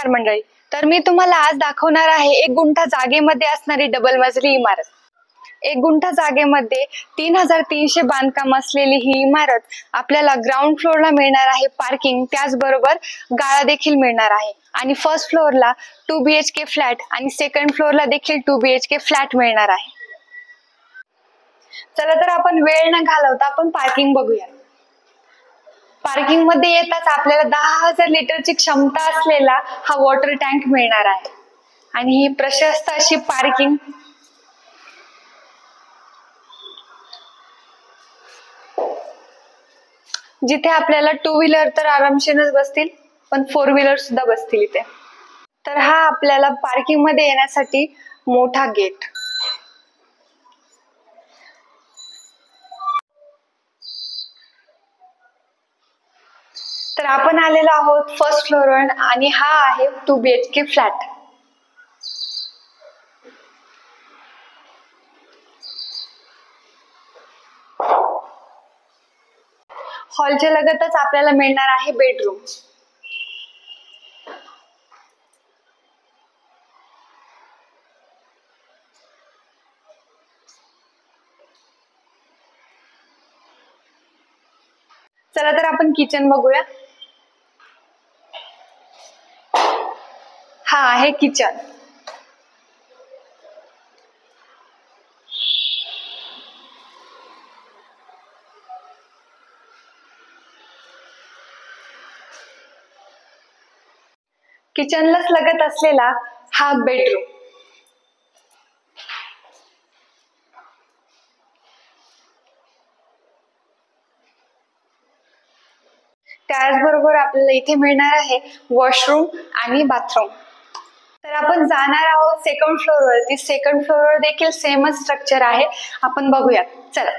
नमस्कार मंडळी. तर मी तुम्हाला आज दाखवणार आहे 1 गुंठा जागेमध्ये असणारी डबल मजली इमारत. 1 गुंठा जागेमध्ये 3300 बांधकाम असलेली ही इमारत आपल्याला ग्राउंड फ्लोअरला मिळणार आहे पार्किंग, त्याचबरोबर गाळा देखील मिळणार आहे. आणि फर्स्ट फ्लोअरला 2 BHK फ्लॅट आणि सेकंड फ्लोअरला देखील 2 BHK फ्लॅट मिळणार आहे. चला तर आपण वेळ न घालवता आपण पार्किंग बघूया. पार्किंग मध्ये येताच आपल्याला 10,000 लिटरची क्षमता असलेला हा वॉटर टँक मिळणार आहे. आणि ही प्रशस्त अशी पार्किंग, जिथे आपल्याला 2 व्हीलर तर आरामशीरच बसतील, पण 4 व्हीलर सुद्धा बसतील इथे. तर हा आपल्याला पार्किंग मध्ये येण्यासाठी मोठा गेट. तर आपण आलेलो आहोत फर्स्ट फ्लोअरवर आणि हा आहे 2 BHK फ्लॅट. हॉलच्या लगतच आपल्याला मिळणार आहे बेडरूम. चला तर आपण किचन बघूया. हा आहे किचन. किचनलाच लगत असलेला हा बेडरूम. त्याचबरोबर आपल्याला इथे मिळणार आहे वॉशरूम आणि बाथरूम. तर आपण जाणार आहोत सेकंड फ्लोअरवरती. सेकंड फ्लोअरवर देखील सेमच स्ट्रक्चर आहे, आपण बघूया. चला.